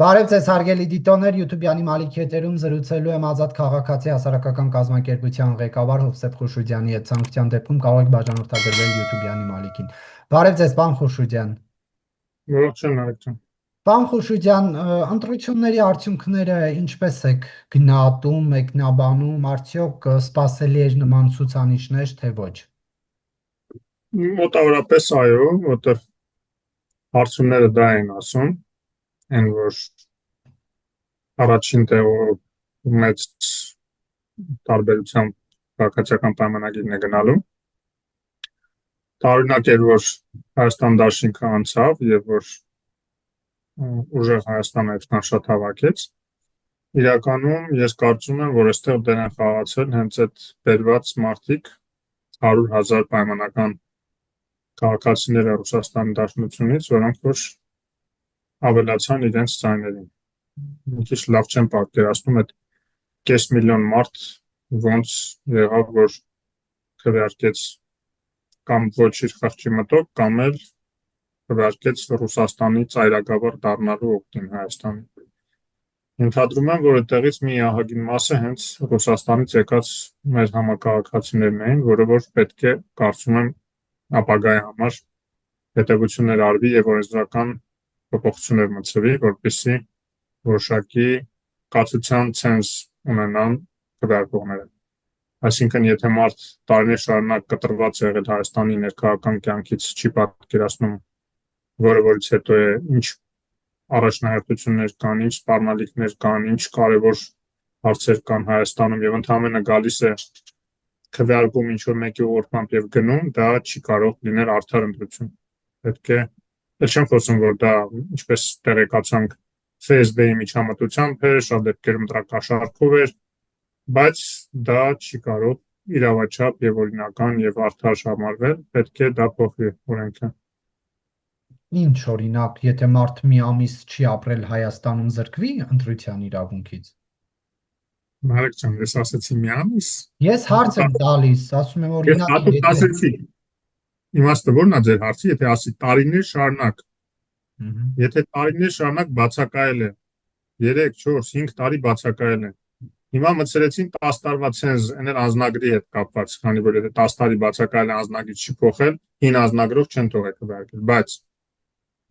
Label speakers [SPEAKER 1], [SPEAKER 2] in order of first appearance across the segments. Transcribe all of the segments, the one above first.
[SPEAKER 1] Բարև ձեզ հարգելի դիտողներ, YouTube-յանի Մալիքի եթերում զրուցելու եմ Ազատ քաղաքացի հասարակական կազմակերպության ղեկավար Հովսեփ Խուշուդյանի հետ։ Ցանկության դեպքում կարող եք բաժանորդագրվել YouTube-յանի Մալիքին։ Բարև ձեզ, պարոն Խուշուդյան։
[SPEAKER 2] Ողջույն Ալեքսանդր։
[SPEAKER 1] Պարոն Խուշուդյան, ընտրությունների արդյունքները ինչպես եք գնահատում, մեկնաբանում, արդյոք սպասելի էր նման ցուցանիշներ, թե ոչ։
[SPEAKER 2] Մոտավորապես այո, որտեղ հարցումները դա են ասում, այն որ առաջին տեղով մեծ տարբերությամբ քաղաքացիական պայմանագիրն է գնալու։ Տարօրինակ էր, որ Հայաստան դաշինքը անցավ եւ որ ուժեղ Հայաստանը այդքան շատ հավաքեց։ Իրականում ես կարծում եմ, որ այստեղ դեր են խաղացել հենց այդ բերված մարդիկ 100,000 պայմանական քաղաքացիները Ռուսաստանի Դաշնությունից, որոնք որ ավելացան իրենց ձայներին։ Մի քիչ լավ չեմ պատկերացնում այդ կես միլիոն մարդ ոնց եղավ, որ քվեարկեց կամ ոչ իր խղճի մտով, կամ էլ քվեարկեց Ռուսաստանի ծայրագավառ դառնալու օգտին Հայաստանի։ Ենթադրում եմ, որ այդտեղից մի ահագին մասը հենց Ռուսաստանից եկած մեր համակարգացիներն էին, որը որ պետք է, կարծում եմ, ապագայի համար հետևություններ արվի եւ օրենսդրական փոփոխություններ մտցվի, որպեսզի որոշակի կացության ցենզ ունենան քվեարկողները։ Այսինքն, եթե մարդ տարիներ շարունակ կտրված է եղել Հայաստանի ներքաղաքական կյանքից, չի պատկերացնում, որը որից հետո է ինչ առաջնահերթություններ կան, ինչ սպառնալիքներ կան, ինչ կարևոր հարցեր կան Հայաստանում եւ ընդհանրապես գալիս է քվեարկում ինչ-որ մեկի ուղղությամբ եւ գնում, դա չի կարող լինել արդար ընտրություն։ Պետք է, չեմ խոսում, որ դա ինչպես տեղեկացանք FSB-ի միջամտությամբ էր, շատ դեպքերում ընտրակաշառքով էր, բայց դա չի կարող իրավաչափ եւ օրինական եւ արդար համարվել, պետք է դա փոխվի օրենքը։
[SPEAKER 1] Ինչ օրինակ, եթե մարդ մի ամիս չի ապրել Հայաստանում, զրկվի ընտրության իրավունքից։
[SPEAKER 2] Ալեքսանդր, ես ասացի մի ամիս։
[SPEAKER 1] Ես հարց եմ տալիս, ասում եմ օրինակ,
[SPEAKER 2] Ես ասեցի։ Իմաստը ո՞րն է ձեր հարցի, եթե ասի տարիներ շարունակ։ Եթե տարիներ շարունակ բացակայել է, 3, 4, 5 տարի բացակայել է։ Հիմա մտցրեցին 10 տարվա ցենզ, այն էլ անձնագրի հետ կապված, քանի որ եթե 10 տարի բացակայել է անձնագրից չի փոխել, 9 անձնագրով չեն թողել քվեարկել, բայց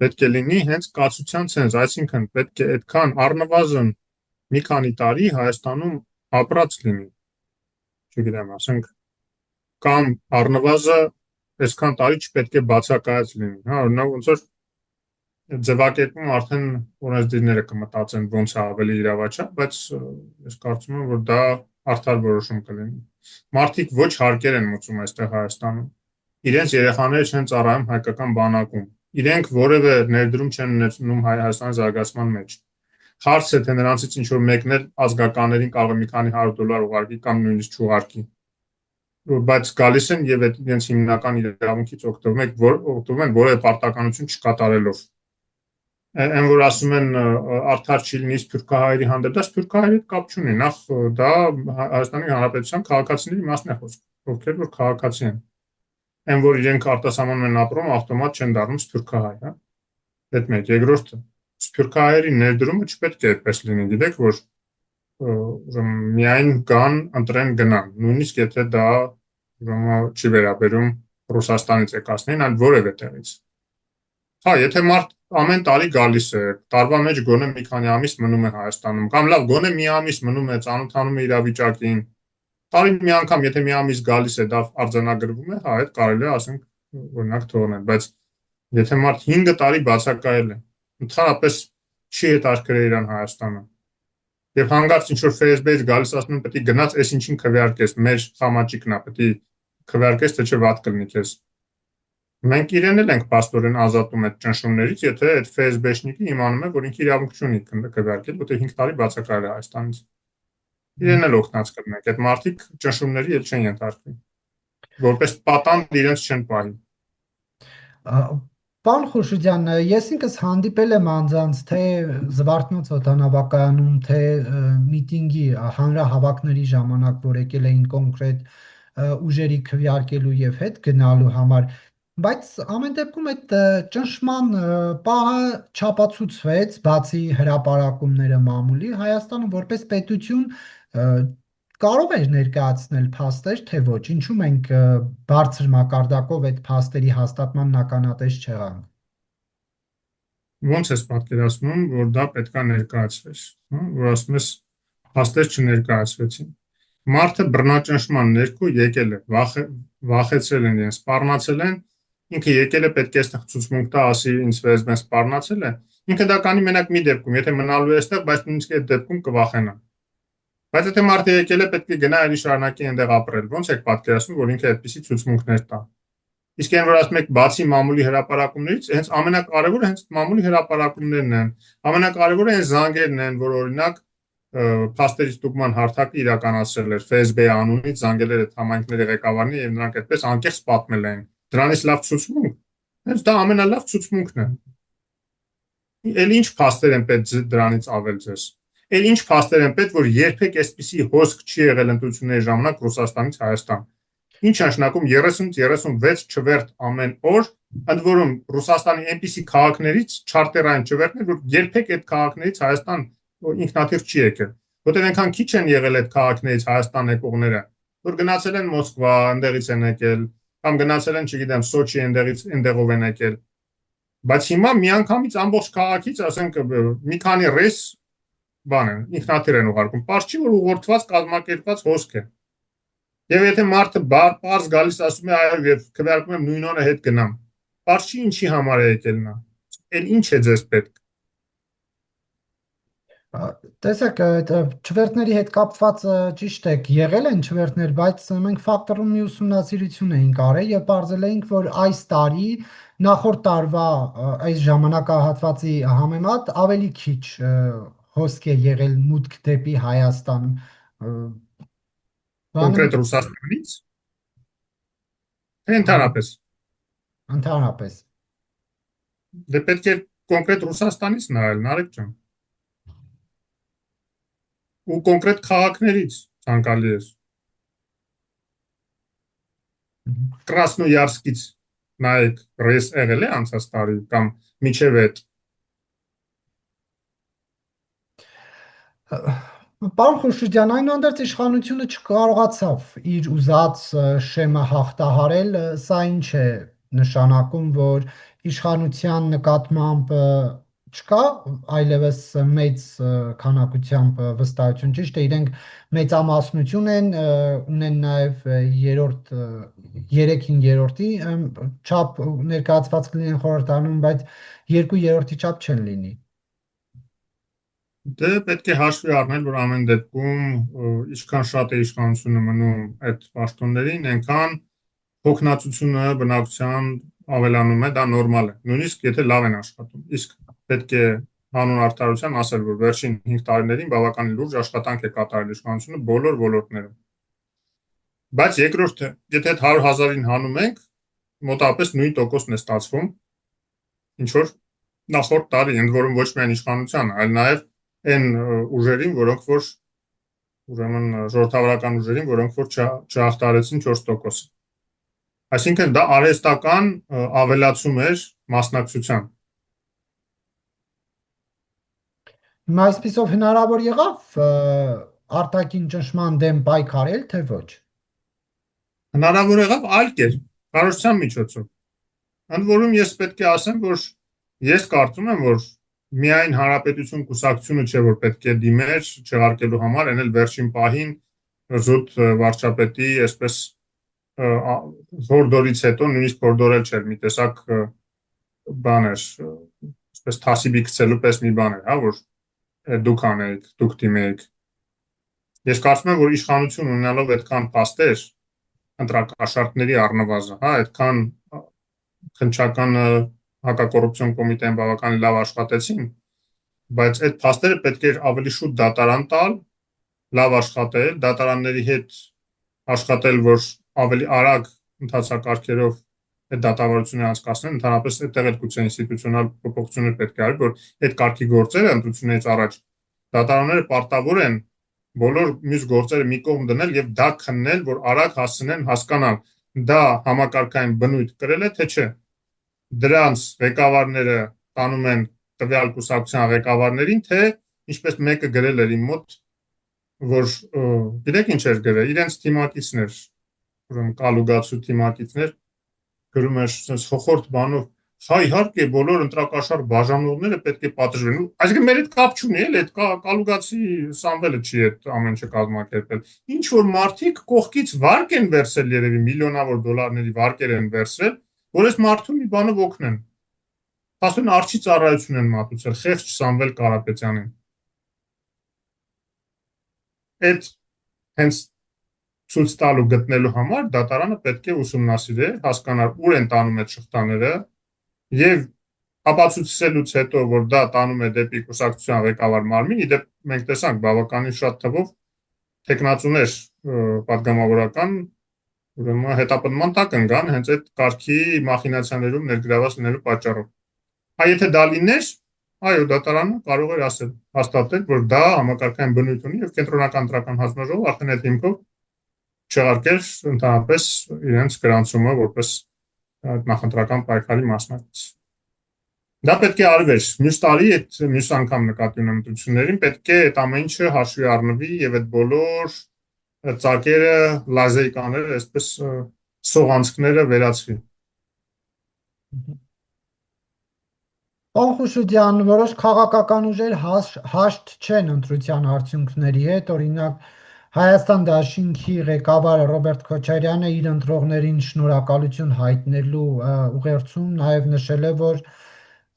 [SPEAKER 2] պետք է լինի հենց կացության ցենզ, այսինքն պետք է այդքան առնվազն մի քանի տարի Հայաստանում ապրած լինի։ Չգիտեմ, ասենք կամ առնվազն այսքան տարի չպետք է բացակայած լինի, հա, օրինակ ոնց որ ձևակերպում արդեն օրենսդիրները կմտածեն ոնց է ավելի իրավաչափ, բայց ես կարծում եմ, որ դա արդար որոշում կլինի։ Մարդիկ ոչ հարկեր են մուծում այստեղ Հայաստանում։ Իրենց երեխաները չեն ծառայում հայկական բանակում։ Իրենք որևէ ներդրում չեն ունեցնում Հայաստանի զարգացման մեջ։ Հարց է, թե նրանցից ինչ որ մեկն էլ ազգականներին կարող է մի քանի $100 ուղարկի կամ նույնիսկ չուղարկի։ Բայց գալիս են եւ այդ իրենց հիմնական իրավունքից օգտվում են որևէ պարտականություն չկատարելով։ Այն որ ասում են արդար չի լինի սփյուռքահայերի հանդեպ, դա սփյուռքահայերի հետ կապ չունի, նախ դա Հայաստանի Հանրապետության քաղաքացիների մասն է խոսքը, ովքեր որ քաղաքացի են։ Այն որ իրենք արտասահմանում են ապրում, ավտոմատ չեն դառնում սփյուռքահայ, հա։ Այդ մեկ, երկրորդը, սփյուռքահայերի ներդրումը չպետք է այդպես լինի, գիտեք, որ միայն կան ընտրեն գնան, նույնիսկ եթե դա չի վերաբերում Ռուսաստանից եկածներին, այլ որևէ տեղից։ Հա, եթե մարդ ամեն տարի գալիս է, տարվա մեջ գոնե մի քանի ամիս մնում է Հայաստանում, կամ լավ, գոնե մի ամիս մնում է, ծանոթանում է իրավիճակին, տարին մի անգամ, եթե մի ամիս գալիս է, դա արձանագրվում է, հա, այդ կարելի է ասենք օրինակ թողնել, բայց եթե մարդ 5 տարի բացակայել է, ընդհանրապես չի հետաքրքրել իրան Հայաստանը։ Եվ հանգարց ինչ որ FSB-ից գալիս ասում են պետք է գնաց, այս ինչին քվեարկես, մեր խամաճիկն է, պետք է քվեարկես, թե չէ վատ կլինի քեզ։ Մենք իրեն էլ ենք պաստորեն ազատում այդ ճնշումներից, եթե այդ FSB-շնիկը իմանում է, որ ինքը իրավունք չունի քվեարկել, որտեղ 5 տարի բացակայել է Հայաստանից։ Իրեն էլ օգնած կլինենք, այդ մարդիկ ճնշումների էլ չեն ենթարկվի։ Որպես պատանդ իրենց չեն պահի։
[SPEAKER 1] Պարոն Խուշուդյան, ես ինքս հանդիպել եմ անձանց թե Զվարթնոց օդանավակայանում, թե միտինգի հանրահավաքների ժամանակ, որ եկել էին կոնկրետ ուժերի քվեարկելու եւ հետ գնալու համար, Բայց ամեն դեպքում այդ ճնշման պահը չապացուցվեց, բացի հրապարակումները մամուլի, Հայաստանը որպես պետություն ը, կարող էր ներկայացնել փաստեր, թե ոչ, ինչու մենք բարձր մակարդակով այդ փաստերի հաստատման ականատես չեղանք։
[SPEAKER 2] Ոնց ես պատկերացնում, որ դա պետքա ներկայացվեր, հա, որ ասում ես փաստեր չներկայացվեցին։ Մարդը բռնաճնշման ներքո եկել է, վախեցել են իրեն, սպառնացել են, ինքը եկել է պետք է այստեղ ցուցմունք տա, ասի ինձ վերջնեն սպառնացել է։ Ինքը դա կանի մենակ մի դեպքում, եթե մնալու է այստեղ, բայց նույնիսկ այդ դեպքում կվախենա։ Բայց եթե մարդը եկել է, պետք է գնա այլ շարունակի այնտեղ ապրել։ Ոնց եք պատկերացնում, որ ինքը այդպիսի ցուցմունքներ տա։ Իսկ այն որ ասում եք բացի մամուլի հրապարակումներից, հենց ամենակարևորը հենց մամուլի հրապարակումներն են։ Ամենակարևորը այն զանգերն են, որ օրինակ փաստերի ստուգման հարթակը իրականացրել էր ՖՍԲ անունից զանգել էր այդ համայնքների ղեկավարին եւ նրանք այդպես անկեղծ պատմել են։ Դրանից լավ ցուցմունք։ Հենց դա ամենալավ ցուցմունքն է։ Էլ ինչ փաստեր են պետք դրանից ավել ձեզ։ Էլ ինչ փաստեր են պետք, որ երբեք այսպիսի հոսք չի եղել ընտրությունների ժամանակ Ռուսաստանից Հայաստան։ Ինչ նշանակում 30-36 չվերթ ամեն օր, ընդ որում Ռուսաստանի այնպիսի քաղաքներից չարտերային չվերթներ, որ երբեք այդ քաղաքներից Հայաստան ինքնաթիռ չի եկել։ Որտեղ այնքան քիչ են եղել այդ քաղաքներից Հայաստան եկողները, որ գնացել են Մոսկվա, այնտեղից են եկել, կամ գնացել են, չգիտեմ, Սոչի, այնտեղով են եկել։ Բայց հիմա միանգամից ամբողջ քաղաքից, ասենք, մի քանի ռեյս բան են, ինքնաթիռ են ուղարկում։ Պարզ չի, որ ուղղորդված կազմակերպված հոսք է։ Եվ եթե մարդը պարզ գալիս ասում է, այո, եւ քվեարկում եմ նույն օրը հետ գնամ։ Պարզ չի ինչի համար է եկել նա։ Էլ ինչ է ձեզ պետք։
[SPEAKER 1] Տեսեք, այդ չվերթների հետ կապված ճիշտ եք, եղել են չվերթներ, բայց մենք ֆակտորում մի ուսումնասիրություն էինք արել եւ ողջել էինք, որ այս տարի նախորդ տարվա այս ժամանակահատվածի համեմատ ավելի քիչ հոսք է եղել մուտք դեպի Հայաստան։ Բանը
[SPEAKER 2] Կոնկրետ Ռուսաստանից, թե ընդհանրապես։
[SPEAKER 1] ընդհանրապես։
[SPEAKER 2] Դե պետք է կոնկրետ Ռուսաստանից նայել, Նարեկ ջան։ Ու կոնկրետ քաղաքներից ցանկալի է։ Կրասնոյարսկից նայեք, ռեյս եղել է անցած տարի կամ միջև այդ։
[SPEAKER 1] Պարոն Խուրշիդյան, այնուհանդերձ իշխանությունը չկարողացավ իր ուզած շեմը հաղթահարել, սա ինչ է նշանակում, որ իշխանության նկատմամբ չկա այլևս մեծ քանակությամբ վստահություն, ճիշտ է, իրենք մեծամասնություն են, ունեն նաև երրորդ 3/5 չափ ներկայացված կլինեն խորհրդարանում, բայց 2/3 չափ չեն լինի։
[SPEAKER 2] Դե պետք է հաշվի առնել, որ ամեն դեպքում ինչքան շատ է իշխանությունը մնում այդ պաշտոններին, այնքան հոգնածությունը բնակության ավելանում է, դա նորմալ է։ Նույնիսկ եթե լավ են աշխատում։ Իսկ պետք է հանուն արդարության ասել, որ վերջին 5 տարիներին բավականին լուրջ աշխատանք է կատարել իշխանությունը բոլոր ոլորտներում։ Բայց երկրորդը, եթե այդ 100,000-ին հանում ենք, մոտավորապես նույն տոկոսն է ստացվում, ինչ որ նախորդ տարի, ընդ որում ոչ միայն իշխանության, այլ նաև այն ուժերին, որոնք որ ուրեմն ժողովրդավարական ուժերին, որոնք որ չհաղթարեցին 4%-ը։ Այսինքն դա արհեստական ավելացում էր մասնակցության։
[SPEAKER 1] Հիմա այսպիսով հնարավոր եղավ արտաքին ճնշման դեմ պայքարել, թե ոչ։
[SPEAKER 2] Հնարավոր եղավ այլ կերպ, կառավարության միջոցով։ Ընդ որում ես պետք է ասեմ, որ ես կարծում եմ, որ միայն հանրապետություն կուսակցությունը չէ, որ պետք է դիմեր չեղարկելու համար, այն էլ վերջին պահին զուտ վարչապետի, այսպես հորդորից հետո նույնիսկ հորդորել չէր, մի տեսակ բան էր, այսպես թասիբի գցելու պես մի բան էր, հա, որ դուք անեք, դուք դիմեք։ Ես կարծում եմ, որ իշխանություն ունենալով այդքան փաստեր, ընտրակաշառքների առնվազն, հա, այդքան քննչական հակակոռուպցիոն կոմիտեն բավականին լավ աշխատեցին, բայց այդ փաստերը պետք է ավելի շուտ դատարան տալ, լավ աշխատել, դատարանների հետ աշխատել, որ ավելի արագ ընթացակարգերով այդ դատավարությունը անցկացնեն, ընդհանրապես այդտեղ էլ գուցե ինստիտուցիոնալ փոփոխություններ պետք է արել, որ այդ կարգի գործերը ընտրություններից առաջ դատարանները պարտավոր են բոլոր մյուս գործերը մի կողմ դնել եւ դա քննել, որ արագ հասցնեն հասկանալ դա համակարգային բնույթ կրել է, թե չէ։ Դրանց ղեկավարները տանում են տվյալ կուսակցության ղեկավարներին, թե ինչպես մեկը գրել էր իմ մոտ, որ գիտեք ինչ էր գրել, իրենց թիմակիցներ, ուրեմն կալուգացու թիմակիցներ, գրում էր sense խոխորդ բանով, հա իհարկե բոլոր ընտրակաշար բաժանողները պետք է պատժվեն։ Այսինքն մեր հետ կապ չունի, էլ այդ կալուգացի Սամվելը չի այդ ամեն ինչը կազմակերպել։ Ինչ որ մարդիկ կողքից վարկ են վերցել, երևի միլիոնավոր դոլարների վարկեր են վերցրել, որ այս մարդուն մի բանով օգնեն։ Ասեն արչի ծառայություն են մատուցել խեղճ Սամվել Կարապետյանին։ Այդ հենց ցույց տալու գտնելու համար դատարանը պետք է ուսումնասիրել, հասկանալ ուր են տանում այդ շղթաները եւ ապացուցելուց հետո, որ դա տանում է դեպի կուսակցության ղեկավար մարմին, իդեպ մենք տեսանք բավականին շատ թվով տեխնացուներ պատգամավորական ուրեմն հետապնդման տակ ընկան հենց այդ կարգի մախինացիաներում ներգրաված լինելու պատճառով։ Եթե դա լիներ, այո, դատարանը կարող էր ասել, հաստատել, որ դա համակարգային բնույթ ունի եւ կենտրոնական ընտրական հանձնաժողովը արդեն այդ հիմքով չեղարկեր ընդհանրապես իրենց գրանցումը որպես նախընտրական պայքարի մասնակից։ Դա պետք է արվեր։ Մյուս տարի այդ մյուս անգամ նկատի ունեմ ընտրություններին, պետք է այդ ամեն ինչը հաշվի առնվի եւ այդ բոլոր ծակերը, լազերկաները, այսպես սողանցքները վերացվի։
[SPEAKER 1] Պարոն Խուշուդյան, որոշ քաղաքական ուժեր հաշտ չեն ընտրության արդյունքների հետ, օրինակ Հայաստան Դաշինքի ղեկավար Ռոբերտ Քոչարյանը իր ընտրողներին շնորհակալություն հայտնելու ուղերձում նաև նշել է, որ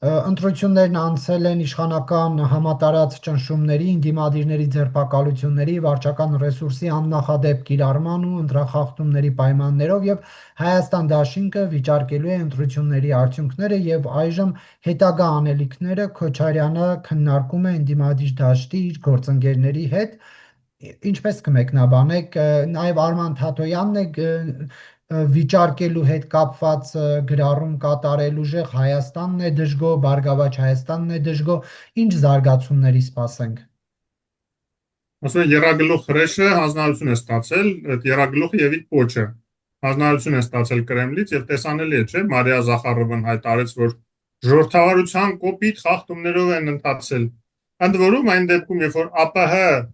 [SPEAKER 1] ընտրություններն անցել են իշխանական համատարած ճնշումների, ընդդիմադիրների ձերբակալությունների, վարչական ռեսուրսի աննախադեպ կիրառման ու ընտրախախտումների պայմաններով եւ Հայաստան Դաշինքը վիճարկելու է ընտրությունների արդյունքները եւ այժմ հետագա անելիքները Քոչարյանը քննարկում է ընդդիմադիր դաշտի իր գործընկերների հետ։ Ինչպես կմեկնաբանեք, նաև Արման Թաթոյանն է վիճարկելու հետ կապված գրառում կատարել ուժեղ Հայաստանն է դժգոհ, Բարգավաճ Հայաստանն է դժգոհ, ինչ զարգացումների սպասենք։
[SPEAKER 2] Ասում են երագլուխ հրեշը հանձնարարություն է ստացել, այդ երագլուխը եւ իր պոչը հանձնարարություն է ստացել Կրեմլից եւ տեսանելի է, չէ՞, Մարիա Զախարովան հայտարարեց, որ ժողովրդավարության կոպիտ խախտումներով են ընթացել։ Ընդ որում այն դեպքում, երբ որ ԱՊՀ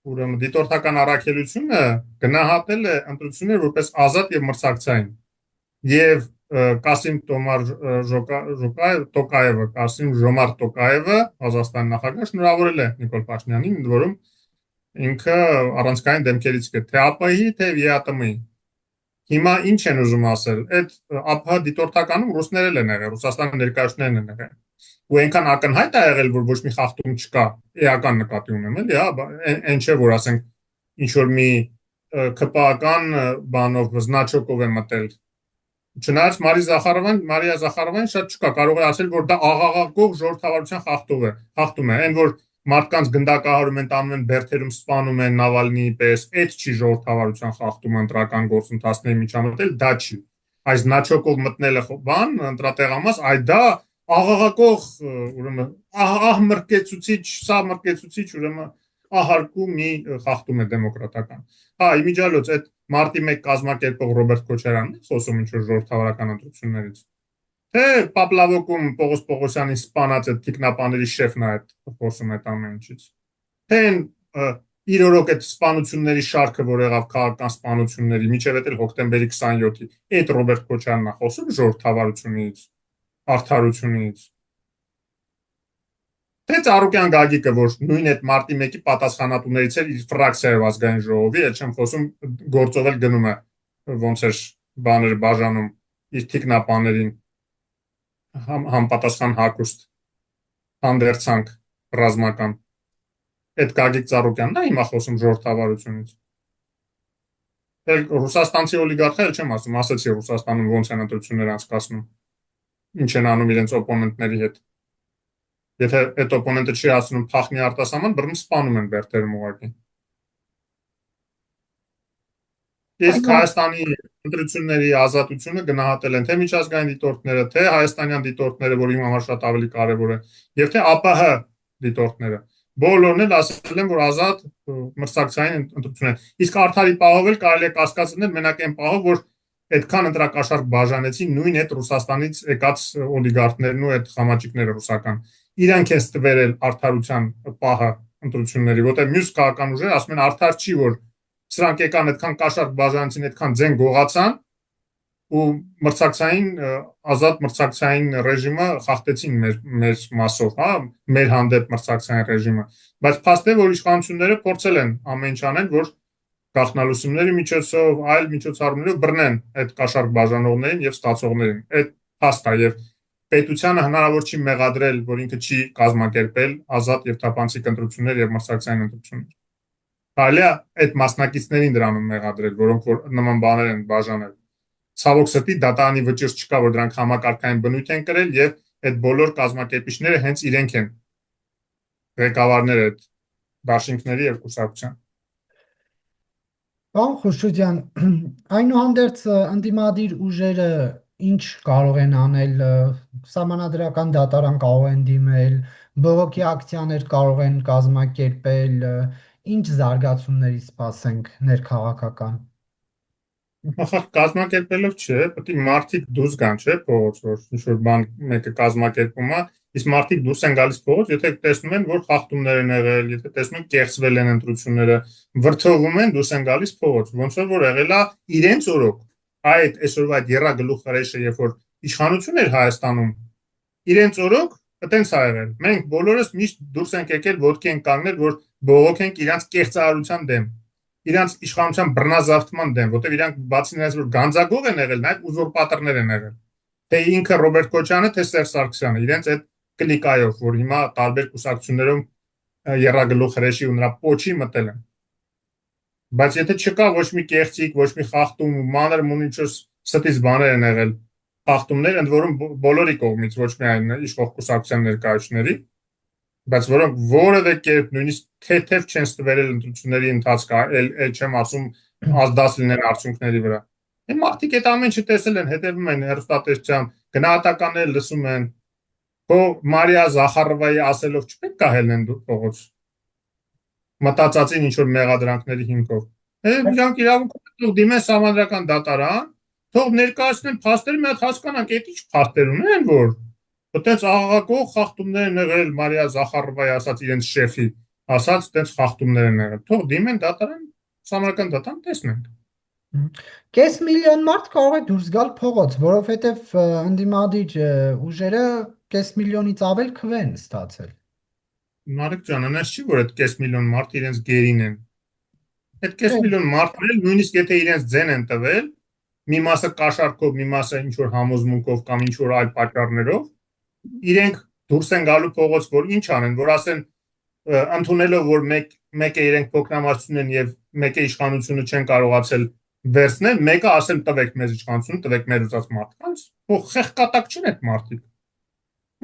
[SPEAKER 2] ուրեմն դիտորդական առաքելությունը գնահատել է ընտրությունները որպես ազատ եւ մրցակցային եւ Կասիմ Տոկաևը, Կասիմ Ժոմարտ Տոկաևը, Ղազախստանի նախագահ, շնորհավորել է Նիկոլ Փաշինյանին, ընդ որում ինքը առանցքային դեմքերից կը թե ԱՊՀ-ի, թե ԵԱՏՄ-ի։ Հիմա ինչ են ուզում ասել, այդ ԱՊՀ դիտորդականում ռուսներել են եղել, Ռուսաստանի ներկայացուցիչներն են եղել։ Ու այնքան ակնհայտ է եղել, որ ոչ մի խախտում չկա, էական նկատի ունեմ, էլի, հա, այն չէ, որ ասենք ինչ որ մի ԿՊԱ-ական բանով զնաչոկով է մտել։ Չնայած Մարիա Զախարովան շատ չկա, կարող է ասել, որ դա աղաղակող ժողովրդավարության խախտում է, այն որ մարդկանց գնդակահարում են, տանում են բերդերում, սպանում են Նավալնիի պես, այդ չի ժողովրդավարության խախտումը ընտրական գործընթացների միջամտել, դա չի։ Այս զնաչոկով մտնելը բան, ընտրատեղամաս, այ դա աղաղակող, ուրեմն ահ մրկեցուցիչ, սա մրկեցուցիչ, ուրեմն ահարկու մի խախտում է դեմոկրատական։ Հա, իմիջիալոց այդ մարտի 1 կազմակերպող Ռոբերտ Քոչարյանն է խոսում ինչ որ ժողովրդավարական ընտրություններից։ Թե Պապլավոկում Պողոս Պողոսյանի սպանած այդ տիկնապաների շեֆն է այդ խոսում այդ ամեն ինչից։ Թե իր օրոք այդ սպանությունների շարքը, որ եղավ քաղաքական սպանությունների, միջև էլ հոկտեմբերի 27-ի, այդ Ռոբերտ Քոչարյանն է խոսում ժողովրդավարությունից, արդարությունից։ Թե Ծառուկյան Գագիկը, որ նույն այդ մարտի 1-ի պատասխանատուներից էր իր ֆրակցիայով ազգային ժողովի, այդ չեմ խոսում գործով էլ գնում է ոնց էր բաները բաժանում իր տիկնապաներին համապատասխան հագուստ հանդերձանք ռազմական այդ Գագիկ Ծառուկյանն է հիմա խոսում ժողովրդավարությունից։ Էլ ռուսաստանցի օլիգարխները չեմ ասում, ասացի Ռուսաստանում ոնց են ընտրություններ անցկացնում, ինչ են անում իրենց օպոնենտների հետ։ Եթե այդ օպոնենտը չի ասում փախնի արտասահման, բռնում սպանում են բերդերում ուղղակի։ Իսկ Հայաստանի ընտրությունների ազատությունը գնահատել են թե միջազգային դիտորդները, թե հայաստանյան դիտորդները, որ իմ համար շատ ավելի կարևոր է, եւ թե ԱՊՀ դիտորդները։ Բոլորն էլ ասել են, որ ազատ մրցակցային ընտրություններ։ Իսկ արդարի պահով էլ կարելի է կասկածնել մենակ այն պահով, որ այդքան ընտրակաշառք բաժանեցին նույն այդ Ռուսաստանից եկած օլիգարխներն ու այդ խամաճիկները ռուսական։ Իրանք են ստվերել արդարության պահը ընտրությունների, որտեղ մյուս քաղաքական ուժերը ասում են արդար չի, որ սրանք եկան այդքան կաշառք բաժանեցին, այդքան ձեն գողացան ու մրցակցային ազատ մրցակցային ռեժիմը խախտեցին մեր մասով, հա, մեր հանդեպ մրցակցային ռեժիմը, բայց փաստ է, որ իշխանությունները փորձել են ամեն ինչ անել, որ գաղտնալուծումների միջոցով, այլ միջոցառումներով բռնեն այդ կաշառք բաժանողներին եւ ստացողներին։ Այդ փաստ է եւ պետությանը հնարավոր չի մեղադրել, որ ինքը չի կազմակերպել ազատ եւ թափանցիկ ընտրություններ եւ մրցակցային ընտրություններ։ Կարելի է այդ մասնակիցներին դրանում մեղադրել, որոնք որ նման բաներ են բաժանել։ Ցավոք սրտի դատանի վճիռ չկա, որ դրանք համակարգային բնույթ են կրել եւ այդ բոլոր կազմակերպիչները հենց իրենք են ղեկավարները այդ դաշինքների եւ կուսակցության։
[SPEAKER 1] Պարոն Խուշուդյան, այնուհանդերձ ընդդիմադիր ուժերը ինչ կարող են անել, սահմանադրական դատարան կարող են դիմել, բողոքի ակցիաներ կարող են կազմակերպել, ինչ զարգացումների սպասենք ներքաղաքական։
[SPEAKER 2] Նախ կազմակերպելով չէ, պետք է մարդիկ դուրս գան, չէ, փողոց, որ ինչ-որ բան մեկը կազմակերպում է, իսկ մարդիկ դուրս են գալիս փողոց, եթե տեսնում են, որ խախտումներ են եղել, եթե տեսնում են կեղծվել են ընտրությունները, վրդովում են, դուրս են գալիս փողոց, ոնց որ եղել է իրենց օրոք։ Այդ այսօրվա այդ երրագլուխ հրեշը, երբ որ իշխանություն էր Հայաստանում, իրենց օրոք այտենց ա եղել։ Մենք բոլորս միշտ դուրս ենք եկել, ոտքի ենք կանգնել, որ բողոքենք իրանց կեղծարարության դեմ, իրանց իշխանության բռնազավթման դեմ, որտեղ իրանք բացի նրանից որ գանձագող են եղել, նաև ուզուրպատորներ են եղել։ Թե ինքը Ռոբերտ Քոչյանը, թե Սերժ Սարգսյանը, իրենց այդ կլիկայով, որ հիմա տարբեր կուսակցություններում երրագլուխ հրեշի ու նրա պոչի մտել են։ Բայց եթե չկա ոչ մի կեղծիք, ոչ մի խախտում, մանր մունիչոս ստից բաներ են եղել, խախտումներ, ընդ որում բոլորի կողմից, ոչ միայն իշխող կուսակցության ներկայացուցիչների, բայց որոնք որևէ կերպ նույնիսկ թեթև չեն ստվերել ընտրությունների ընթացքը, էլ չեմ ասում ազդած լինեն արդյունքների վրա։ Այն մարդիկ այդ ամեն ինչը տեսել են, հետևում են հեռուստատեսությամբ, գնահատականներ լսում են, քո Մարիա Զախարովայի ասելով չպետք է հելնեն փողոց։ Մտածածին ինչ որ մեղադրանքների հիմքով։ Իրանք իրավունք ունեն դիմեն սահմանադրական դատարան, թող ներկայացնեն փաստերը, մի հատ հասկանանք, այդ ինչ փաստեր ունեն, որ այտենց աղաղակող խախտումներ են եղել Մարիա Զախարովայի ասած իրենց շեֆի, ասած այտենց խախտումներ են եղել։ Թող դիմեն դատարան, սահմանադրական դատարան տեսնենք։
[SPEAKER 1] Կես միլիոն մարդ կարող է դուրս գալ փողոց, որովհետև ընդդիմադիր ուժերը կես միլիոնից ավել քվե են ստացել։
[SPEAKER 2] Նարեկ ջան, այնպես չի, որ այդ կես միլիոն մարդ իրենց գերին են։ Այդ կես միլիոն մարդն էլ նույնիսկ եթե իրենց ձեն են տվել, մի մասը կաշառքով, մի մասը ինչ որ համոզմունքով կամ ինչ որ այլ պատճառներով, իրենք դուրս են գալու փողոց, որ ինչ անեն, որ ասեն ընդունելով որ մեկը իրենք փոքրամասնություն են եւ մեկը իշխանությունը չեն կարողացել վերցնել, մեկը ասել տվեք մեզ իշխանություն, տվեք մեր ուզած մարդկանց, ու խեղկատակ չեն այդ մարդիկ։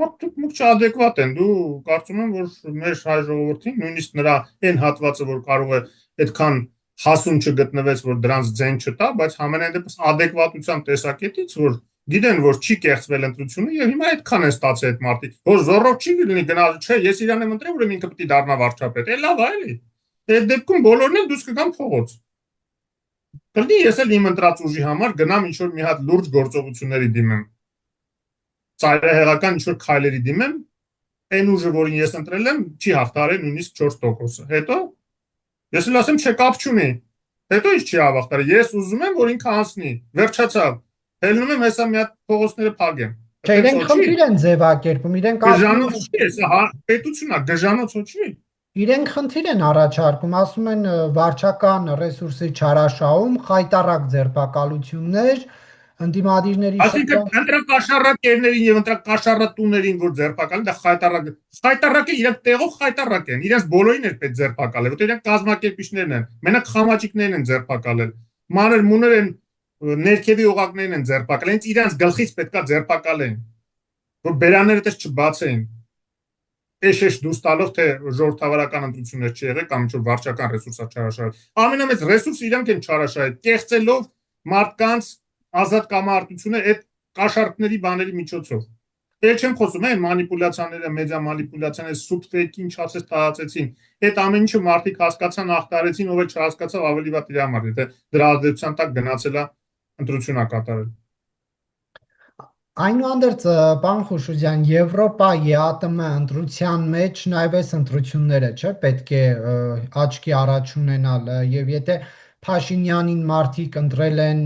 [SPEAKER 2] Մարդիկ մուք չադեկվատ են, դու կարծում եմ, որ մեր հայ ժողովրդին նույնիսկ նրա այն հատվածը, որ կարող է այդքան հասուն չգտնվեց, որ դրանց ձեն չտա, բայց համենայն դեպս ադեկվատության տեսակետից, որ գիտեն, որ չի կեղծվել ընտրությունը եւ հիմա այդքան են ստացել այդ մարդիկ, որ զորով չի լինի գնալ, չէ, ես իրան եմ ընտրել, ուրեմն ինքը պետք է դառնա վարչապետ։ Է լավ, էլի։ Այդ դեպքում բոլորն էլ դուրս կգան փողոց։ Կլինի ես էլ իմ ընտրած ուժի համար գնամ ինչ որ մի հատ լուրջ գործողությունների դիմեմ։ Ծայրահեղական ինչ որ քայլերի դիմեմ, այն ուժը, որին ես ընտրել եմ, չի հաղթարել նույնիսկ 4%-ը։ Հետո ես էլ ասեմ, չէ, կապ չունի։ Հետո ինչ չի հաղթարել։ Ես ուզում եմ, որ ինքը անցնի։ Վերջացավ։ Հելնում եմ հեսա մի հատ փողոցները փակեմ։
[SPEAKER 1] Չէ, իրենք խնդիր են ձևակերպում, իրենք
[SPEAKER 2] գժանոց չի, սա պետությունն է, գժանոց չի։
[SPEAKER 1] Իրենք խնդիր են առաջարկում, ասում են վարչական ռեսուրսի չարաշահում, խայտառակ ձերբակալություններ, ընդդիմադիրների
[SPEAKER 2] Այսինքն ընտրակաշառակերներին եւ ընտրակաշառատուներին, որ ձերբակալեն, դա խայտառակ է, իրենք տեղով խայտառակ են, իրենց բոլորին է պետք ձերբակալել, որտեղ իրենք կազմակերպիչներն են, մենակ խամաճիկներն են ձերբակալել, մանր մուներ են, ներքևի օղակներն են ձերբակալել, իրենց գլխից պետքա ձերբակալեն, որ բերանները դες չբացեն։ Էշ դուրս տալով թե ժողովրդավարական ընտրություններ չի եղել կամ ինչ-որ վարչական ռեսուրսա չարաշահել։ Ամենամեծ ռեսուրսը իրենք են չարաշահել, կեղծելով մարդկանց ազատ կամարտությունը այդ կաշառքների բաների միջոցով։ Էլ չեմ խոսում այն մանիպուլյացիաները, մեդիա մանիպուլյացիաները, սուբտեքի ինչ ասես տարածեցին։ Այդ ամեն ինչը մարդիկ հասկացան, ախտարեցին, ով էլ չհասկացավ ավելի վատ իր համար, եթե դրա ազդեցության տակ գնացել է ընտրություն ա կատարել։
[SPEAKER 1] Այնուհանդերձ, պարոն Խուշուջյան, Եվրոպա, ԵԱՏՄ ընտրության մեջ նաև այս ընտրությունները, չէ, պետք է աչքի առաջ ունենալ, եւ եթե Փաշինյանին մարդիկ ընտրել են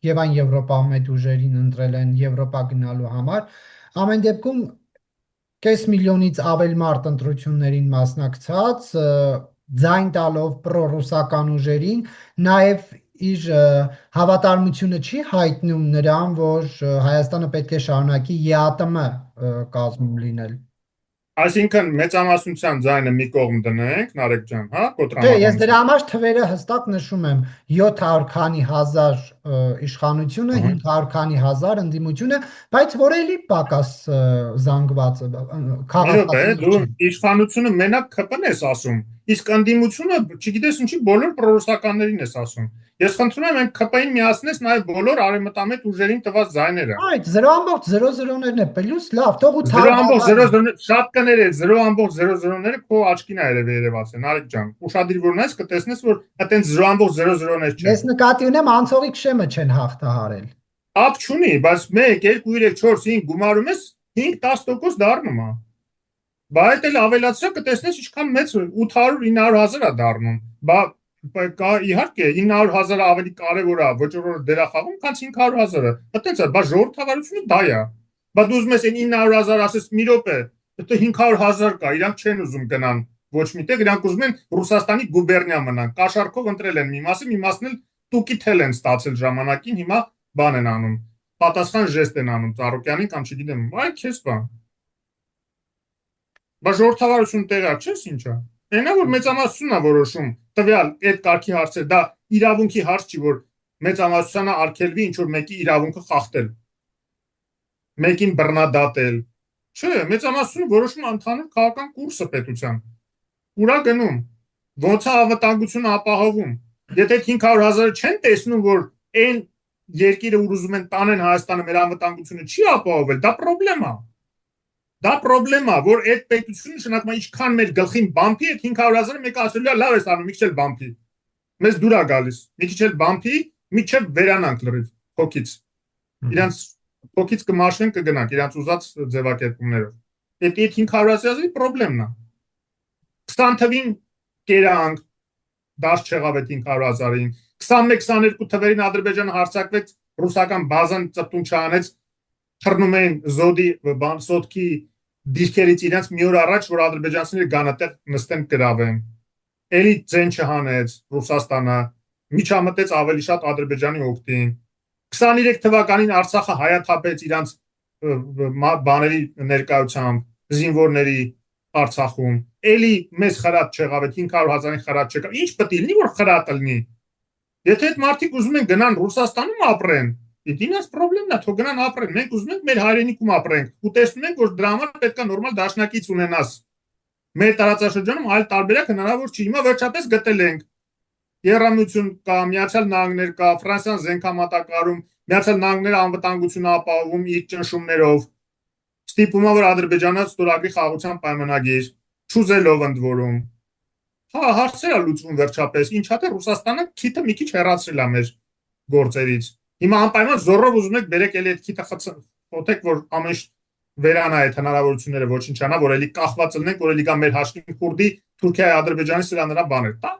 [SPEAKER 1] եւ այն Եվրոպահմետ ուժերին ընտրել են Եվրոպա գնալու համար, ամեն դեպքում կես միլիոնից ավել մարդ ընտրություններին մասնակցած, ձայն տալով պրոռուսական ուժերին, նաև իր հավատարմությունը չի հայտնում նրան, որ Հայաստանը պետք է շարունակի ԵԱՏՄ կազմում լինել։
[SPEAKER 2] Այսինքն մեծամասնության ձայնը մի կողմ դնենք, Նարեկ ջան, հա,
[SPEAKER 1] Չէ, ես
[SPEAKER 2] կոտրամաբանության։
[SPEAKER 1] դրա համար թվերը հստակ նշում եմ 700 քանի հազար իշխանությունը, 500 քանի հազար ընդդիմությունը, բայց որ էլի պակաս զանգված
[SPEAKER 2] Մի
[SPEAKER 1] քաղաքացի
[SPEAKER 2] րոպե, դու
[SPEAKER 1] չի։
[SPEAKER 2] իշխանությունը մենակ ԿՊ-ն ես ասում, իսկ ընդդիմությունը, չգիտես ինչի, բոլոր պրոռուսականներին ես ասում։ Ես խնդրում եմ այն ԿՊ-ին միացնես նաև բոլոր արևմտամետ ուժերին տված ձայները։
[SPEAKER 1] Այդ 0.00-ներն է, պլյուս լավ, թող
[SPEAKER 2] 0.00 շատ կներես, 0.00-ները քո աչքին ա երևաց է, Նարեկ ջան։ Ուշադիր որ նայես կտեսնես, որ այտենց 0.00-ներ չեն։
[SPEAKER 1] Ես նկատի ունեմ անցողիկ շեմը չեն հաղթահարել։
[SPEAKER 2] Ապ չունի, բայց 1, 2, 3, 4, 5 գումարում ես 5-10% դառնում է։ Բայց էլ ավելացրա կտեսնես ինչքան մեծ 800-900 հազար է դառնում։ Կա իհարկե 900 հազարը ավելի կարևոր է ոչռորոշ դերախաղում, քան 500 հազարը։ Այտենց է, բայց ժողովրդավարությունը դա է։ Բայց դու ուզում ես 900 հազար ասես մի րոպե, դա 500 հազար կա, իրանք չեն ուզում գնան ոչ միտեղ, իրանք ուզում են Ռուսաստանի գուբերնիա մնան։ Կաշառքով ընտրել են մի մասն էլ տուկի թել են ստացել ժամանակին, հիմա բան են անում։ Պատասխան ժեստ են անում Ծառուկյանին կամ չգիտեմ, այ քեզ բան։ Բայց ժողովրդավարություն տեղյակ չես ինչա։ Այնա որ մեծամասնությունն է որոշում տվյալ այդ կարգի հարցեր, դա իրավունքի հարց չի, որ մեծամասնությանը արգելվի ինչ որ մեկի իրավունքը խախտել։ Մեկին բռնադատել։ Չէ, մեծամասնությունը որոշում ընդհանուր քաղաքական կուրսը պետության։ Ուրա գնում։ Ոնց է անվտանգությունը ապահովում։ Եթե 500 հազարը չեն տեսնում, որ այն երկիրը ուր ուզում են տանեն Հայաստանը մեր անվտանգությունը չի ապահովել, դա խնդրեմ է։ Դա խնդրեմ է, որ այդ պետությունը շնակում է ինչքան մեր գլխին բամփի, այդ 500 հազարը մեկը ասելու է լավ ես անում, մի քիչ էլ բամփի։ Մեզ դուր է գալիս։ Մի քիչ էլ բամփի, միջև վերանանք լրիվ փոքից։ Իրանց փոքից կմաշվեն կգնանք իրանց ուզած ձևակերպումներով։ Այդ 500 հազարի խնդրեմն է։ 20 թվին կերանք, դաշ չեղավ այդ 500 հազարին, 21-22 թվերին Ադրբեջանը հարձակվեց, ռուսական բազան ծպտուն չանեց, թռնում էին զոդի սոտքի դիրքերից իրենց մի օր առաջ, որ ադրբեջանցիները գանատեղ նստեն գրավեն։ Էլի ձեն չհանեց Ռուսաստանը, միջամտեց ավելի շատ Ադրբեջանի օգտին։ 23 թվականին Արցախը հայաթափեց իրանց բաների ներկայությամբ, զինվորների Արցախում։ Էլի մեզ խրատ չեղավ, 500 հազարին խրատ չկա։ Ինչ պետք է լինի, որ խրատ լինի։ Եթե այդ մարդիկ ուզում են գնան Ռուսաստանում ապրեն, Դինաս խնդրեմն է, թող գնան ապրեն։ Մենք ուզում ենք մեր հայրենիքում ապրենք ու տեսնում ենք, որ դրա համար պետք է նորմալ դաշնակից ունենաս։ Մեր տարածաշրջանում այլ տարբերակ հնարավոր չի։ Հիմա վերջապես գտել ենք։ Եռամություն կա, Միացյալ Նահանգներ կա, Ֆրանսիան զենքամատակարարում, Միացյալ Նահանգները անվտանգությունը ապահովում իր ճնշումներով։ Ստիպում է, որ Ադրբեջանը ստորագրի խաղաղության պայմանագիր, չուզելով ընդ որում։ Հա, հարցեր է լուծվում վերջապես։ Ինչա՞ թե Ռուսաստանը քիթը մի քիչ հեռացրել է մեր գործերից։ Հիմա անպայման զորով ուզում եք բերեք էլի այդ քիթը խոթեք, որ ամեն ինչ վերանա այդ հնարավորությունները ոչնչանա, որ էլի կախված լինենք, որ էլի կա մեր հաշվին քուրդի, Թուրքիայի, Ադրբեջանի սրա նրա բաներ, տա։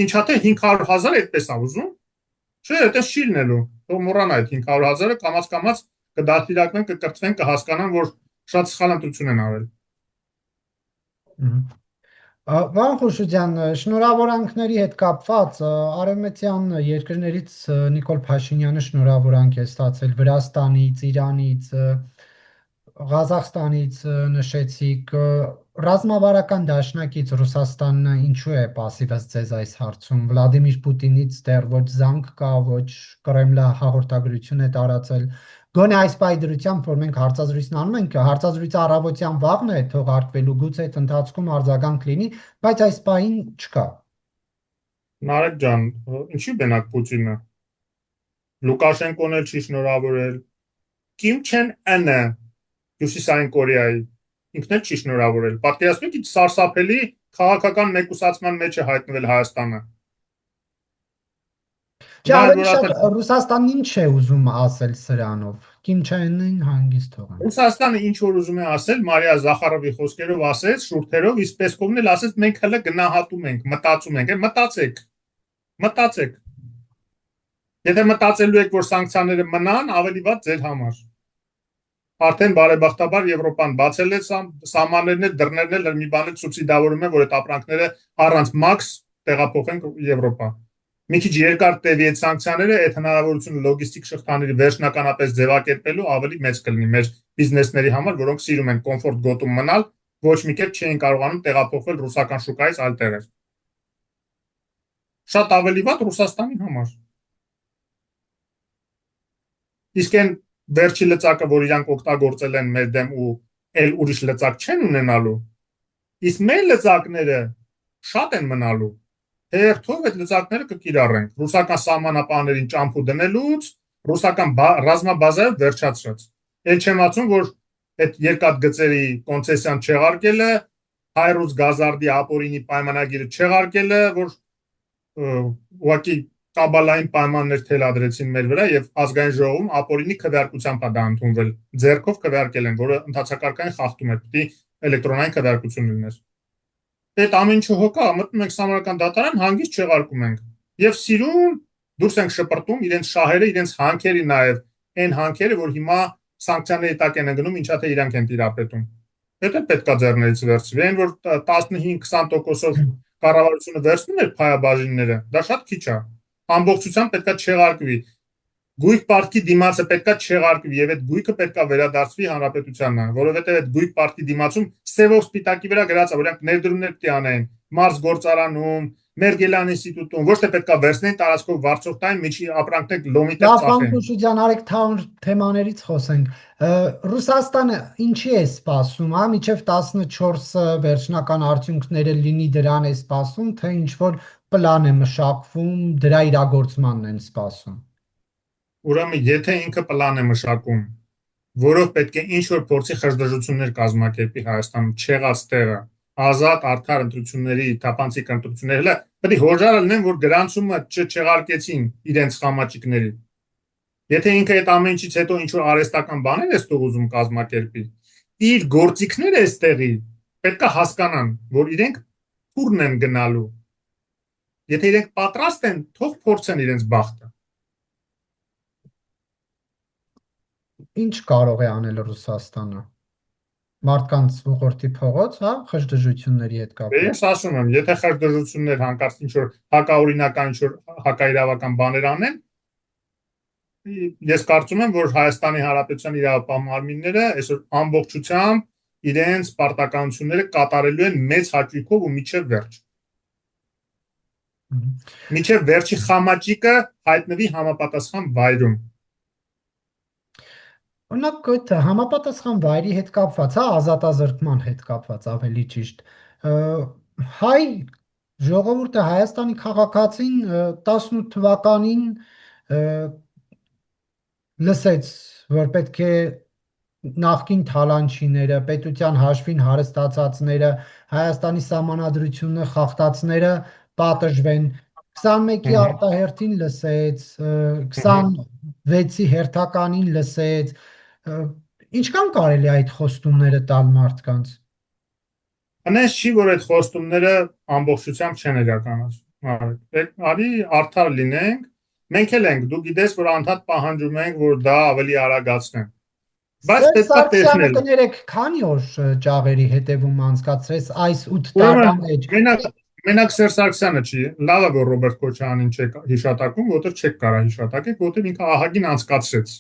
[SPEAKER 2] Ինչա թե 500 հազար այդպես է ուզում։ Չէ, այդպես չի լինելու։ Թող մոռանա այդ 500 հազարը, կամաց կդատվիրակվեն, կկրթվեն, կհասկանան, որ շատ սխալ ընտրություն են արել։
[SPEAKER 1] Պարոն Խուշուջյան, շնորհավորանքների հետ կապված արևմտյան երկրներից Նիկոլ Փաշինյանը շնորհավորանք է ստացել Վրաստանից, Իրանից, Ղազախստանից նշեցիք, ռազմավարական դաշնակից Ռուսաստանը ինչու է պասիվ ձեզ այս հարցում։ Վլադիմիր Պուտինից դեռ ոչ զանգ կա, ոչ Կրեմլը հաղորդագրություն է տարածել։ Գոնե այս պայդրությամբ, որ մենք հարցազրույցն անում ենք, հարցազրույցը առավոտյան վաղն է թողարկվելու, գուցե այդ ընթացքում արձագանք լինի, բայց այս պահին չկա։
[SPEAKER 2] Նարեկ ջան, ինչի բենակ Պուտինը։ Լուկաշենկոն էլ չի շնորհավորել։ Կիմ Չեն Ընը Հյուսիսային Կորեայի ինքն էլ չի շնորհավորել։ Պատկերացնու եք ինչ սարսափելի քաղաքական մեկուսացման մեջ է հայտնվել Հայաստանը։
[SPEAKER 1] Չէ,
[SPEAKER 2] Նայ
[SPEAKER 1] ավելի
[SPEAKER 2] որ
[SPEAKER 1] շատ
[SPEAKER 2] ասել
[SPEAKER 1] Ռուսաստանն ինչ է ուզում ասել սրանով։ Կիմ Չեն Ընին հանգիստ թողան։
[SPEAKER 2] Ռուսաստանը ինչ որ ուզում է ասել, Մարիա Զախարովի խոսքերով ասեց, շուրթերով, իսկ Պեսկովն էլ ասեց, մենք հələ գնահատում ենք, մտածում ենք, մտածեք, մտածեք։ Եթե մտածելու եք, որ սանկցիաները մնան, ավելի վատ ձեր համար։ Արդեն բարեբախտաբար Եվրոպան բացել է սահմաններն էլ, դռներն էլ մի բան էլ սուբսիդավորում է, որ այդ ապրանքները առանց մաքս տեղափոխենք Եվրոպա։ Մի քիչ երկար տևի այդ սանկցիաները, այդ հնարավորությունը լոգիստիկ շղթաների վերջնականապես ձևակերպելու ավելի մեծ կլինի մեր բիզնեսների համար, որոնք սիրում են կոմֆորտ գոտում մնալ, ոչ մի կերպ չէին կարողանում տեղափոխվել ռուսական շուկայից այլ տեղեր։ Շատ ավելի վատ Ռուսաստանի համար։ Իսկ այն վերջի լծակը, որ իրանք օգտագործել են մեր դեմ ու էլ ուրիշ լծակ չեն ունենալու, իսկ մեր լծակները շատ են մնալու։ Հերթով այդ լծակները կկիրառենք ռուսական սահմանապահներին ճամփու դնելուց, ռուսական ռազմաբազայով վերջացրած։ Էլ չեմ ասում, որ այդ երկաթգծերի կոնցեսիան չեղարկելը, Հայրուց Գազարդի ապօրինի պայմանագիրը չեղարկելը, որ ուղղակի կաբալային պայմաններ թելադրեցին մեր վրա եւ ազգային ժողովում ապօրինի քվեարկությամբ է դա ընդունվել։ Ձերքով քվեարկել են, որը ընդհանրակարգային խախտում է, պիտի էլեկտրոնային քվեարկություն լիներ։ Այդ ամեն ինչը հոգա, մտնում ենք Սամարական դատարան, հանգիստ չեղարկում ենք։ Եվ սիրուն դուրս ենք շպրտում իրենց շահերը, իրենց հանքերի նաեւ, այն հանքերը, որ հիմա սանկցիաների տակ են ընկնում, ինչա թե իրանք են տիրապետում։ Դա պետքա ձեռներից վերցվի, այն որ 15-20%-ով կառավարությունը վերցնում էր փայաբաժինները, դա շատ քիչ է։ Ամբողջությամբ պետքա չեղարկվի։ Գույք պարտքի դիմացը պետքա չեղարկվի եւ այդ գույքը պետքա վերադարձվի հանրապետությանը, որովհետեւ այդ գույք պարտքի դիմացում սևով սպիտակի վրա գրած է, որ իրանք ներդրումներ պիտի անեն Մարս գործարանում, Մերգելյան ինստիտուտում, ոչ թե պետքա վերցնեն տարածքով վարձող տային միջի ապրանքներ լոմի տակ
[SPEAKER 1] Լավ,
[SPEAKER 2] ծախեն։
[SPEAKER 1] Պանկուշուջան, արեք թաղ թեմաներից խոսենք։ Ռուսաստանը ինչի է սպասում, հա, մինչև 14-ը վերջնական արդյունքները լինի, դրան է սպասում, թե ինչ որ պլան է մշակվում, դրա իրագործմանն են սպասում։
[SPEAKER 2] Ուրեմն եթե ինքը պլան է մշակում, որով պետք է ինչ որ փորձի խժդժություններ կազմակերպի Հայաստանում չեղած տեղը, ազատ արդար ընտրությունների, թափանցիկ ընտրությունները, պետք է հոժարը լինեն, որ գրանցումը չեղարկեցին իրենց խամաճիկների։ Եթե ինքը այդ ամեն ինչից հետո ինչ որ արհեստական բաներ է ստող ուզում կազմակերպի, իր գործիքները այստեղի պետքա հասկանան, որ իրենք թուրն են գնալու։ Եթե իրենք պատրաստ են, թող փորձեն իրենց բախտը։
[SPEAKER 1] Ինչ կարող է անել Ռուսաստանը։ Մարդկանց ուղղորդի փողոց, հա, խժդժությունների հետ կապված։
[SPEAKER 2] Ես ասում եմ, եթե խժդժություններ հանկարծ ինչ որ հակաօրինական, ինչ որ հակաիրավական բաներ անեն, ես կարծում եմ, որ Հայաստանի Հանրապետության իրավապահ մարմինները այսօր ամբողջությամբ իրենց պարտականությունները կատարելու են մեծ հաճույքով ու միջև վերջ։ Միջև վերջի խամաճիկը հայտնվի համապատասխան վայրում։
[SPEAKER 1] Օրինակ այդ համապատասխան վայրի հետ կապված, հա, ազատազրկման հետ կապված ավելի ճիշտ։ Հայ ժողովուրդը Հայաստանի քաղաքացին 18 թվականին լսեց, որ պետք է նախկին թալանչիները, պետության հաշվին հարստացածները, Հայաստանի սահմանադրությունը խախտածները պատժվեն։ 21-ի արտահերթին լսեց, 26-ի հերթականին լսեց, ինչքան կարելի այդ խոստումները տալ մարդկանց։
[SPEAKER 2] Անես չի, որ այդ խոստումները ամբողջությամբ չեն իրականացվում։ Արի արդար լինենք, մենք էլ ենք, դու գիտես, որ անդադ պահանջում ենք, որ դա ավելի արագացնեն։ Բայց պետքա տեսնել։
[SPEAKER 1] Կներեք, քանի օր ճաղերի հետևում անցկացրեց այս 8 տարվա մեջ։
[SPEAKER 2] Մենակ Սերժ Սարգսյանը չի, լավ է, որ Ռոբերտ Քոչարյանին չեք հիշատակում, որովհետև չեք կարող հիշատակել, որովհետև ինքը ահագին անցկացրեց։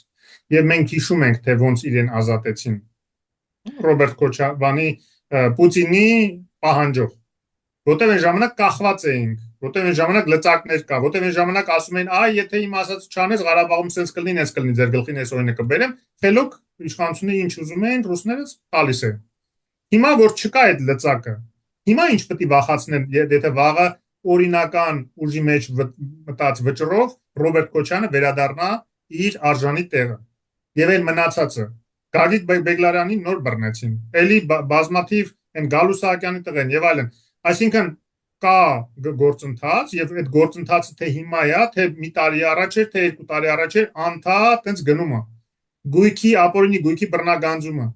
[SPEAKER 2] Եվ մենք հիշում ենք, թե ոնց իրեն ազատեցին։ Ռոբերտ Քոչարյանի Պուտինի պահանջով, որտեղ այն ժամանակ կախված էինք, որտեղ այն ժամանակ լծակներ կա, որտեղ այն ժամանակ ասում էին, այ եթե իմ ասած չանես, Ղարաբաղում sense կլինի, sense կլինի, ձեր գլխին այս օրենքը կբերեմ, խելոք իշխանությունները ինչ ուզում են, ռուսները տալիս են։ Հիմա որ չկա այդ լծակը, հիմա ինչ պետք է վախացնեն, եթե վաղը օրինական ուժի մեջ մտած վճռով Ռոբերտ Քոչյանը վերադառնա իր արժանի տեղը։ Եվ այն մնացածը Գագիկ Բեգլարյանին նոր բռնեցին։ Էլի բազմաթիվ են Գալու Սահակյանի տղեն եւ այլն։ Այսինքն կա գործընթաց եւ այդ գործընթացը թե հիմա է, թե մի տարի առաջ էր, թե 2 տարի առաջ էր, անդադ տենց գնում է։ Գույքի ապօրինի գույքի բռնագանձումը։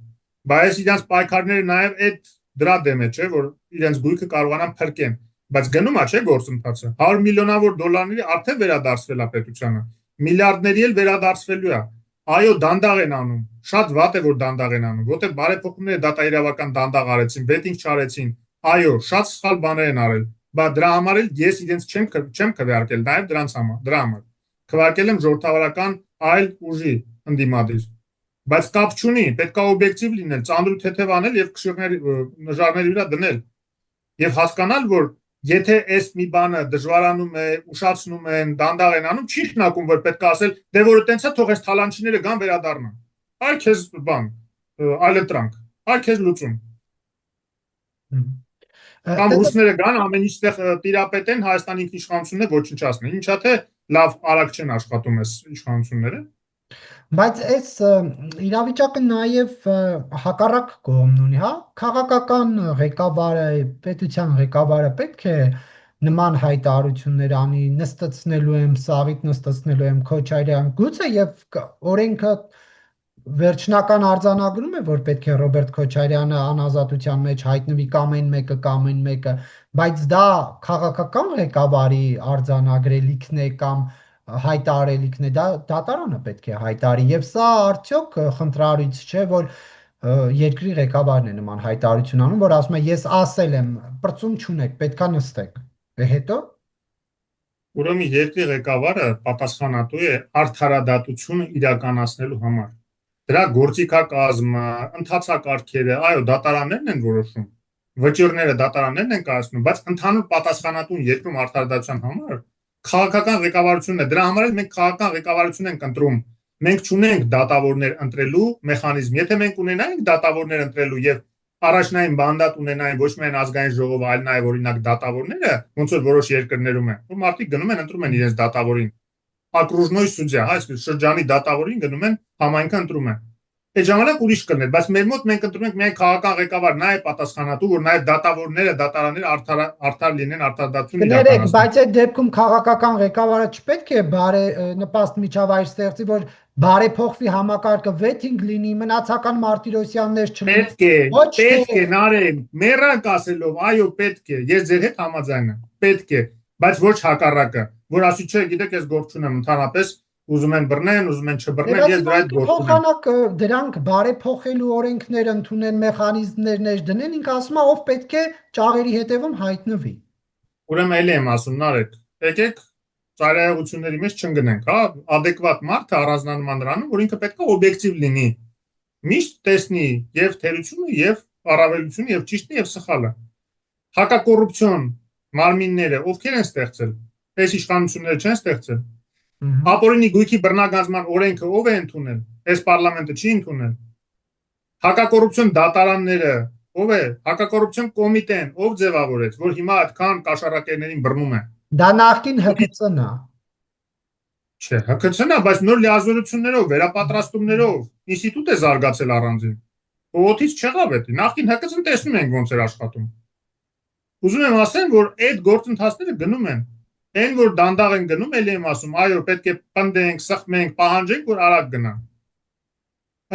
[SPEAKER 2] Բայց իրենց պայքարները նաեւ այդ դրա դեմ է, չէ, որ իրենց գույքը կարողանան փրկեն, բայց գնում է, չէ, գործընթացը։ 100 միլիոնավոր դոլարների արդեն վերադարձվել է պետությանը, միլիարդների էլ վերադարձվելու է։ Այո, դանդաղ են անում, շատ վատ է, որ դանդաղ են անում, որտեղ բարեփոխումները դատաիրավական դանդաղ արեցին, վետինգ չարեցին, այո, շատ սխալ բաներ են արել, բայց դրա համար էլ ես իրենց չեմ քվեարկել, նաև դրանց համար, դրա համար քվեարկել եմ ժողովրդավարական այլ ուժի ընդդիմադիր, բայց կապ չունի, պետք է օբյեկտիվ լինել, ծանրու թեթև անել եւ քշիրների նժարների վրա դնել եւ հասկանալ, որ եթե այս մի բանը դժվարանում է, ուշացնում են, դանդաղ են անում, չի շնակում, որ պետք է ասել, դե որը տենց է, թող այս թալանչիները գան վերադառնան։ Այ քեզ բան, այլտրանք, այ քեզ լուծում։ Կամ ռուսները գան ամեն ինչ տեղ տիրապետեն Հայաստանի ինքնիշխանությունները ոչնչացնեն։ Ինչա թե լավ արագ չեն աշխատում այս իշխանությունները։
[SPEAKER 1] Բայց այս իրավիճակը նաև հակառակ կողմն ունի, հա, քաղաքական ղեկավարը, պետության ղեկավարը պետք է նման հայտարարություններ անի, նստեցնելու եմ, Սաղիթ նստեցնելու եմ Քոչարյան, գուցե եւ օրենքը վերջնական արձանագրում է, որ պետք է Ռոբերտ Քոչարյանը անազատության մեջ հայտնվի կամ այն մեկը, բայց դա քաղաքական ղեկավարի արձանագրելիքն է կամ հայտարարելիքն է, դա դատարանը պետք է հայտարարի եւ սա արդյոք խնդրարից չէ, որ երկրի ղեկավարն է նման հայտարարություն անում, որ ասում է ես ասել եմ, բրծում չունեք, պետքա նստեք։ Հետո
[SPEAKER 2] ուրեմն երկրի ղեկավարը պատասխանատու է արդարադատությունը իրականացնելու համար։ Դրա գործիքակազմը, ընթացակարգերը, այո, դատարաններն են որոշում, վճիռները դատարաններն են կայացնում, բայց ընդհանուր պատասխանատուն երկրում արդարադատության համար քաղաքական ղեկավարությունն է։ Դրա համար էլ մենք քաղաքական ղեկավարություն ենք ընտրում։ Մենք չունենք դատավորներ ընտրելու մեխանիզմ։ Եթե մենք ունենայինք դատավորներ ընտրելու եւ առաջնային բանդատ ունենային ոչ միայն ազգային ժողովը, այլ նաեւ օրինակ դատավորները, ոնց որ որոշ երկրներում է, որ մարդիկ գնում են ընտրում են իրենց դատավորին։ Ակրուժնոյ սուդյա, այսինքն շրջանի դատավորին գնում են համայնքը ընտրում են։ Այդ ժամանակ ուրիշ կներ, բայց մեր մոտ մենք ընտրում ենք միայն քաղաքական ղեկավար, նա է պատասխանատու, որ նաև դատավորները, դատարանները արդար լինեն, արդարադատություն
[SPEAKER 1] իրականացնեն։ Բայց այդ դեպքում քաղաքական ղեկավարը չպետք է նպաստ միջավայր ստեղծի, որ բարեփոխվի համակարգը, վեթինգ լինի, մնացական Մարտիրոսյաններ չլինեն։
[SPEAKER 2] Պետք է, Նարեկ, մեռանք ասելով, այո, պետք է։ Ես ձեր հետ համաձայն եմ, պետք է, բայց ոչ հակառակը, որ ասի չէ, գիտեք, ես գործ չունեմ, ընդհանրապես ուզում են բռնեն, ուզում են չբռնեն, ես դրա հետ գործ ունեմ։
[SPEAKER 1] Փոխանակ դրանք բարեփոխելու օրենքներ ընդունեն, մեխանիզմներ ներդնեն, ինքը ասում է, ով պետք է ճաղերի հետևում հայտնվի։
[SPEAKER 2] Ուրեմն էլի եմ ասում, Նարեկ, եկեք ծայրահեղությունների մեջ չընկնենք, հա, adekvat մարդը առանձնանում նրանում, որ ինքը պետք է օբյեկտիվ լինի, միշտ տեսնի եւ թերությունը եւ առավելությունը եւ ճիշտը եւ սխալը։ Հակակոռուպցիոն մարմինները ովքեր են ստեղծել, այս իշխանությունները չեն ստեղծել։ Ապօրինի գույքի բռնագանձման օրենքը ով է ընդունել, այս պարլամենտը չի ընդունել։ Հակակոռուպցիոն դատարանները ով է, հակակոռուպցիոն կոմիտեն ով ձևավորեց, որ հիմա այդքան կաշառակերներին բռնում է։
[SPEAKER 1] Դա նախկին ՀԿՑ-ն է։
[SPEAKER 2] Չէ, ՀԿՑ-ն է, բայց նոր լիազորություններով, վերապատրաստումներով ինստիտուտ է զարգացել առանձին։ Ողոթից չեղավ էդի։ Նախկին ՀԿՑ-ն տեսնում ենք ոնց էր աշխատում։ Ուզում եմ ասեմ, որ այդ գործընթացները գնում են։ Այն որ դանդաղ են գնում, ելի եմ ասում, այո, պետք է պնդենք, սխմենք, պահանջենք, որ արագ գնան։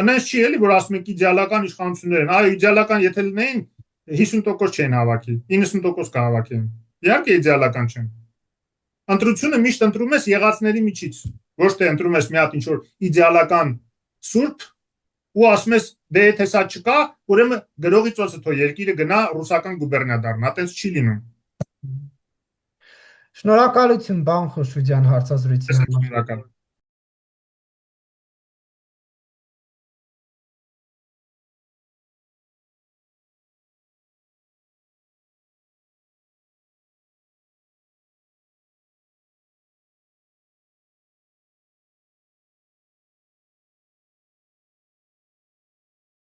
[SPEAKER 2] Այնպես չի էլի, որ ասում ենք իդեալական իշխանություններ են։ Այո, իդեալական եթե լինեին 50% չեն հավաքի, 90% կհավաքեն։ Իհարկե իդեալական չեն։ Ընտրությունը միշտ ընտրում ես եղածների միջից, ոչ թե ընտրում ես մի հատ ինչ որ իդեալական սուրբ ու ասում ես դե եթե սա չկա, ուրեմն գրողի ծոցը թող երկիրը գնա ռուսական գուբերնիա դառնա, այտենց չի լինում։
[SPEAKER 1] Շնորհակալություն, բան Խոշուջյան, հարցազրույցի համար։
[SPEAKER 2] Շնորհակալ։